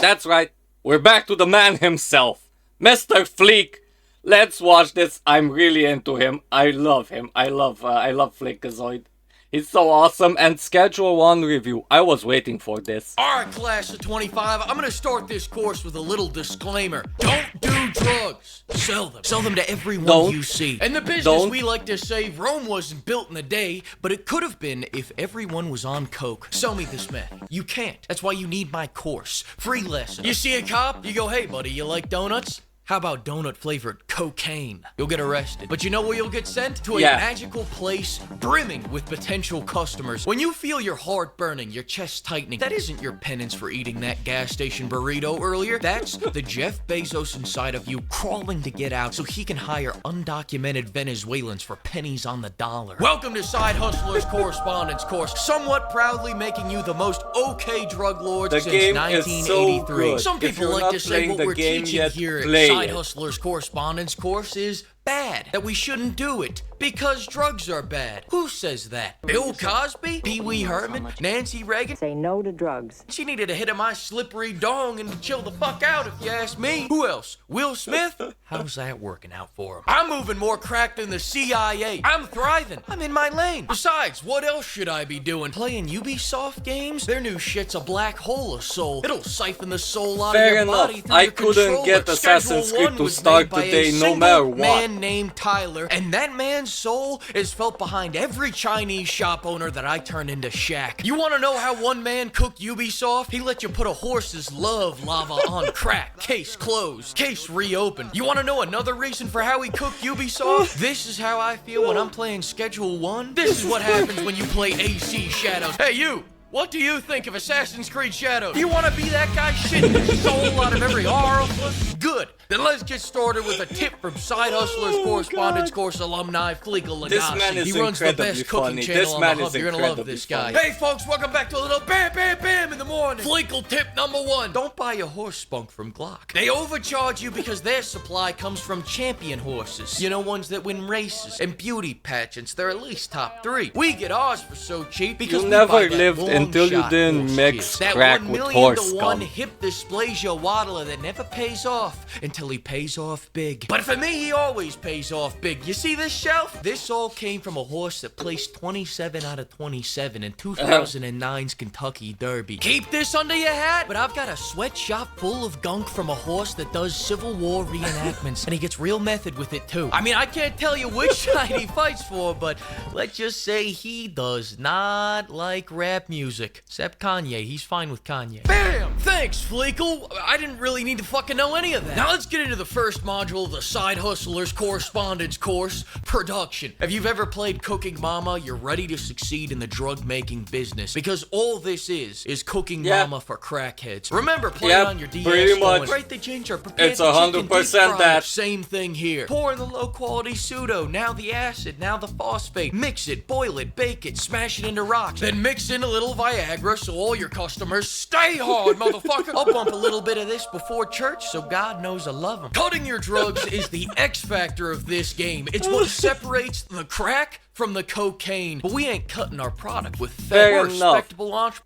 That's right, we're back to the man himself, Mr. Fleek. Let's watch this. I'm really into him. I love him. I love Fleekazoid. He's so awesome. And Schedule 1 review. I was waiting for this. Alright, class of 25, I'm gonna start this course with a little disclaimer. Don't do drugs. Sell them. Sell them to everyone you see. And the business we like to say, Rome wasn't built in a day, but it could have been if everyone was on coke. Sell me this meth. You can't. That's why you need my course. Free lesson. You see a cop, you go, hey buddy, you like donuts? How about donut-flavored cocaine? You'll get arrested. But you know where you'll get sent? To a magical place brimming with potential customers. When you feel your heart burning, your chest tightening, that isn't your penance for eating that gas station burrito earlier. That's the Jeff Bezos inside of you crawling to get out so he can hire undocumented Venezuelans for pennies on the dollar. Welcome to Side Hustlers Correspondence Course, somewhat proudly making you the most okay drug lords since 1983. Some people like to say what we're teaching here at Side Hustlers Correspondence Course is bad, that we shouldn't do it because drugs are bad. Who says that? Bill Cosby? Pee Wee Herman? Nancy Reagan? Say no to drugs. She needed a hit of my slippery dong and to chill the fuck out if you ask me. Who else? Will Smith? How's that working out for him? I'm moving more crack than the CIA. I'm thriving. I'm in my lane. Besides, what else should I be doing? Playing Ubisoft games? Their new shit's a black hole of soul. It'll siphon the soul out of your body through your controller. I couldn't get Assassin's Creed to start today no matter what. Named Tyler, and that man's soul is felt behind every Chinese shop owner that I turn into Shaq. You want to know how one man cooked Ubisoft? He let you put a horse's love lava on crack. Case closed. Case reopened. You want to know another reason for how he cooked Ubisoft? This is how I feel when I'm playing Schedule 1. This is what happens when you play AC Shadows. Hey, you! What do you think of Assassin's Creed Shadows? Do you want to be that guy shitting the soul out of every orifice? Good. Then let's get started with a tip from Side Hustlers Correspondence Course alumni Fleekazoid. This man is he runs the best cooking channel on the hub. You're gonna love this guy. Hey folks, welcome back to a little bam bam bam in the morning. Fleekle tip number 1. Don't buy a horse spunk from Glock. They overcharge you because their supply comes from champion horses. You know, ones that win races and beauty pageants. They're at least top 3. We get ours for so cheap because you never lived until you didn't mix crack with horse scum. That 1 million to 1 hip dysplasia waddler that never pays off until he pays off big. But for me, he always pays off big. You see this shelf? This all came from a horse that placed 27 out of 27 in 2009's Kentucky Derby. Keep this under your hat, but I've got a sweatshop full of gunk from a horse that does Civil War reenactments, and he gets real method with it too. I mean, I can't tell you which side he fights for, but let's just say he does not like rap music. Except Kanye. He's fine with Kanye. Bam! Thanks, Fleekle. I didn't really need to fucking know any of that. Now let's get into the first module of the Side Hustlers Correspondence Course, Production. If you've ever played Cooking Mama, you're ready to succeed in the drug-making business. Because all this is Cooking Mama for crackheads. Remember, play it on your DS. Pretty much. Grate the ginger, prepare it's the 100% that. Same thing here. Pour in the low-quality pseudo, now the acid, now the phosphate. Mix it, boil it, bake it, smash it into rocks. Then mix in a little Viagra so all your customers stay hard, motherfucker. I'll bump a little bit of this before church so God knows I love him. Cutting your drugs is the X factor of this game. It's what separates the crack from the cocaine. But we ain't cutting our product with fair, respectable entrepreneurs.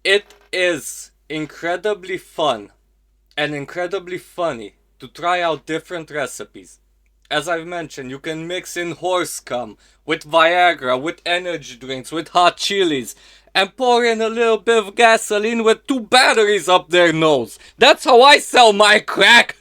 It is incredibly fun and incredibly funny to try out different recipes. As I've mentioned, you can mix in horse scum with Viagra, with energy drinks, with hot chilies, and pour in a little bit of gasoline with 2 batteries up their nose. That's how I sell my crack.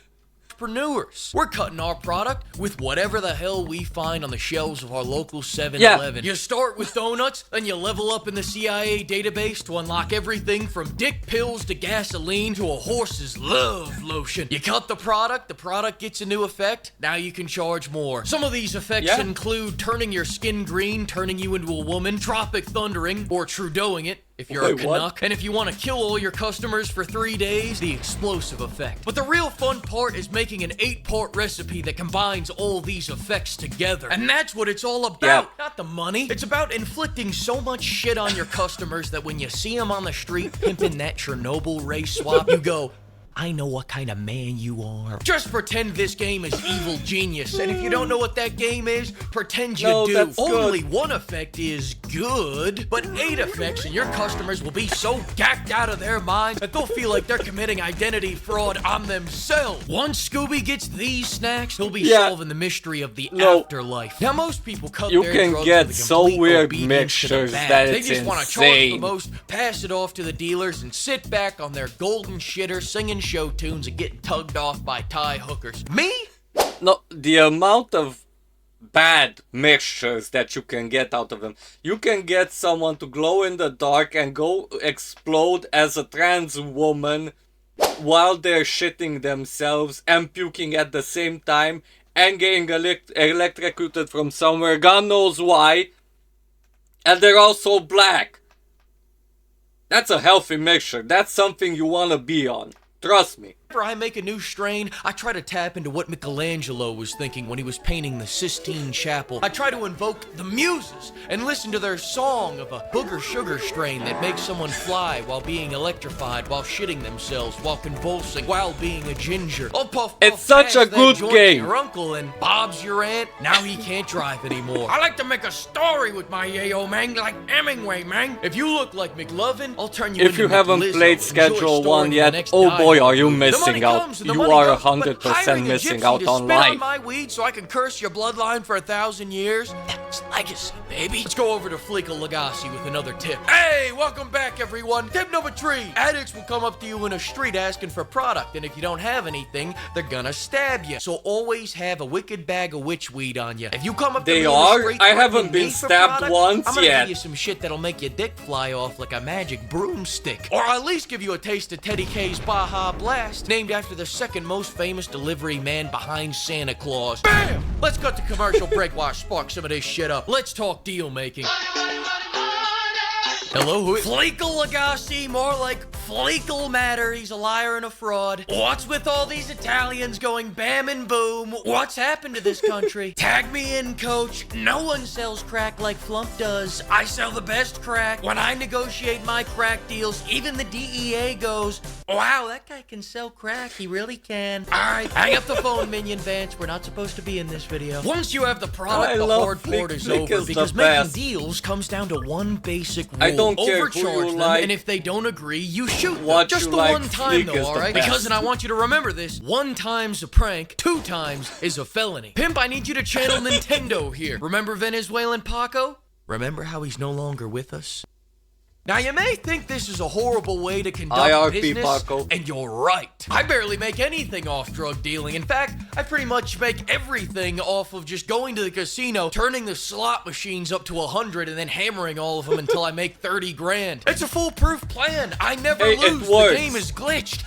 Entrepreneurs. We're cutting our product with whatever the hell we find on the shelves of our local 7-Eleven. You start with donuts, then you level up in the CIA database to unlock everything from dick pills to gasoline to a horse's love lotion. You cut the product gets a new effect, now you can charge more. Some of these effects include turning your skin green, turning you into a woman, tropic thundering, or Trudeauing it, if you're a Canuck. And if you want to kill all your customers for 3 days, the explosive effect. But the real fun part is making an 8-part recipe that combines all these effects together. And that's what it's all about, not the money. It's about inflicting so much shit on your customers that when you see them on the street pimping that Chernobyl race swap, you go, I know what kind of man you are. Just pretend this game is Evil Genius, and if you don't know what that game is, pretend you do. That's Only good. one effect is good, but 8 effects and your customers will be so gacked out of their minds that they'll feel like they're committing identity fraud on themselves. Once Scooby gets these snacks, he'll be solving the mystery of the afterlife. Now, most people cut their can drugs get with a so complete weird obedience mixtures to the bag. that They it's just want to charge the insane. most, pass it off to the dealers, and sit back on their golden shitter singing show tunes and getting tugged off by Thai hookers. Me? No, the amount of bad mixtures that you can get out of them. You can get someone to glow in the dark and go explode as a trans woman while they're shitting themselves and puking at the same time and getting electrocuted from somewhere, God knows why. And they're also black. That's a healthy mixture. That's something you want to be on. Trust me. Whenever I make a new strain, I try to tap into what Michelangelo was thinking when he was painting the Sistine Chapel. I try to invoke the muses and listen to their song of a booger sugar strain that makes someone fly while being electrified, while shitting themselves, while convulsing, while being a ginger. Oh, puff, It's such a pass that good joint game. to your uncle, and Bob's your aunt. Now he can't drive anymore. I like to make a story with my yayo, man, like Hemingway, man. If you look like McLovin, I'll turn you into If you haven't McLizzo. played Enjoy Schedule 1 storing the yet, next oh Die boy, Hard are you movie. The money missing out. comes and the You money are goes, but 100% hiring a missing gypsy out to on spit life. on my weed so I can curse your bloodline for 1,000 years? That's legacy, baby. Let's go over to Fleeka Legacy with another tip. Hey, welcome back, everyone. Tip number 3. Addicts will come up to you in a street asking for product, and if you don't have anything, they're gonna stab you. So always have a wicked bag of witch weed on you. If you come up to They me in the are? street I threatening haven't been me for stabbed product, once I'm gonna yet. give you some shit that'll make your dick fly off like a magic broomstick. Or I'll at least give you a taste of Teddy K's Baja Blast, named after the second most famous delivery man behind Santa Claus. BAM! Let's cut to commercial break while I spark some of this shit up. Let's talk deal making. Hello, who is Fleeka Legacy, more like Fleekal Matter. He's a liar and a fraud. What's with all these Italians going bam and boom? What's happened to this country? Tag me in, coach. No one sells crack like Flump does. I sell the best crack. When I negotiate my crack deals, even the DEA goes, wow, that guy can sell crack. He really can. All right, hang up the phone, Minion Vance. We're not supposed to be in this video. Once you have the product, the hard part is Fleek over is the because making best. deals comes down to one basic rule. I don't care who Overcharge you them, like. and if they don't agree, you shoot them. What Just you the like, one time, Fleek though, is the alright? best. Because, and I want you to remember this, 1 time's a prank, 2 times is a felony. Pimp, I need you to channel Nintendo here. Remember Venezuelan Paco? Remember how he's no longer with us? Now, you may think this is a horrible way to conduct IRP, business, Paco. and you're right. I barely make anything off drug dealing. In fact, I pretty much make everything off of just going to the casino, turning the slot machines up to 100, and then hammering all of them until I make 30 grand. It's a foolproof plan. I never Hey, it lose. The works. game is glitched.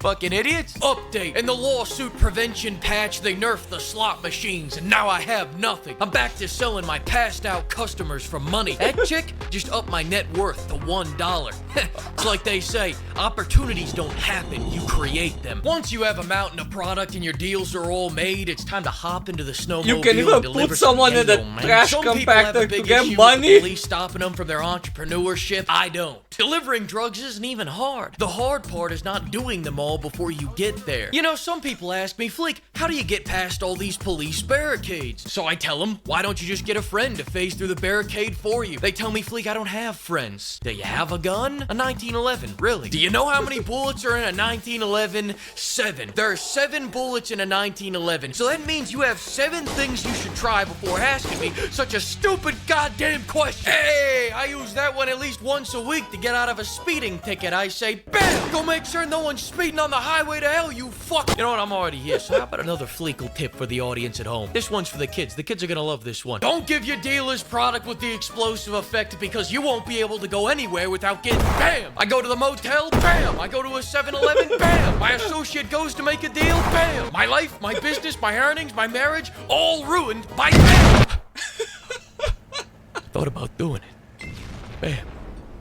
Fucking idiots. Update. In the lawsuit prevention patch, they nerfed the slot machines, and now I have nothing. I'm back to selling my passed out customers for money. That chick just upped my net worth to $1. It's like they say, opportunities don't happen, you create them. Once you have a mountain of product and your deals are all made, it's time to hop into the snowmobile. You can even and deliver put some someone in the yayo, man. trash Some people have a compactor big to get issue with money. the police stopping them from their entrepreneurship. I don't. Delivering drugs isn't even hard. The hard part is not doing them all before you get there. You know, some people ask me, Fleek, how do you get past all these police barricades? So I tell them, why don't you just get a friend to phase through the barricade for you? They tell me, Fleek, I don't have friends. Do you have a gun? A 1911, really? Do you know how many bullets are in a 1911? 7. There are 7 bullets in a 1911. So that means you have 7 things you should try before asking me such a stupid goddamn question. Hey, I use that one at least once a week to get out of a speeding ticket. I say, bam, go make sure no one's speeding on the highway to hell, you fuck. You know what, I'm already here, so how about another Fleekle tip for the audience at home? This one's for the kids. The kids are gonna love this one. Don't give your dealers product with the explosive effect because you won't be able to go anywhere without getting bam. I go to the motel, bam. I go to a 7-Eleven, bam. My associate goes to make a deal, bam. My life, my business, my earnings, my marriage, all ruined by bam. Thought about doing it. Bam.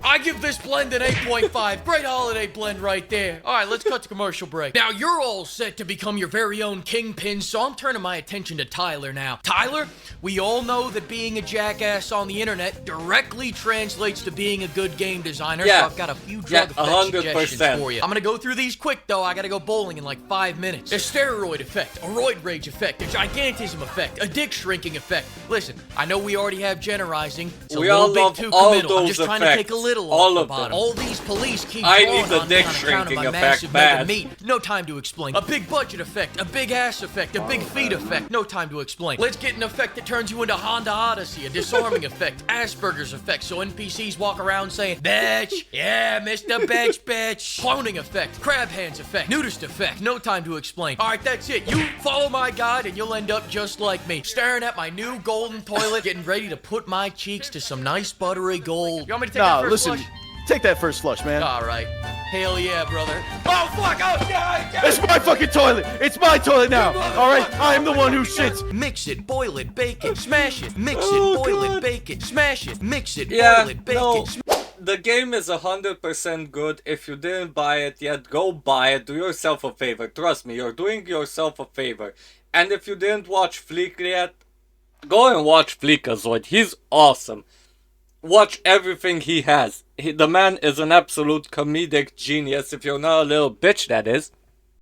I give this blend an 8.5. Great holiday blend right there. All right, let's cut to commercial break. Now, you're all set to become your very own kingpin, so I'm turning my attention to Tyler now. Tyler, we all know that being a jackass on the internet directly translates to being a good game designer, so I've got a few drug effect suggestions for you. I'm gonna go through these quick, though. I gotta go bowling in like 5 minutes. A steroid effect, a roid rage effect, a gigantism effect, a dick shrinking effect. Listen, I know we already have generalizing. It's a little bit too committal. I'm just trying to take a little off the bottom. All these police keep drawing on me on account of my massive mega meat. No time to explain. A big budget effect, a big ass effect, a big feet effect. No time to explain. Let's get an effect that turns you into Honda Odyssey, a disarming effect, Asperger's effect, so NPCs walk around saying, bitch, yeah, Mr. Bitch, bitch. Cloning effect, crab hands effect, nudist effect. No time to explain. All right, that's it. You follow my guide and you'll end up just like me, staring at my new golden toilet, getting ready to put my cheeks to some nice buttery gold. You want me to take that first flush? Take that first flush, man. All right. Hell yeah, brother. Oh, fuck! Oh, yeah! It's my fucking toilet! It's my toilet now! Alright? I am the one who shits! Mix it, boil it, bake it, smash it. Mix it, boil it, bake it, smash it. Mix it, boil it, bake it. The game is 100% good. If you didn't buy it yet, go buy it. Do yourself a favor. Trust me, you're doing yourself a favor. And if you didn't watch Fleek yet, go and watch Fleekazoid. He's awesome. Watch everything he has. The man is an absolute comedic genius. If you're not a little bitch, that is.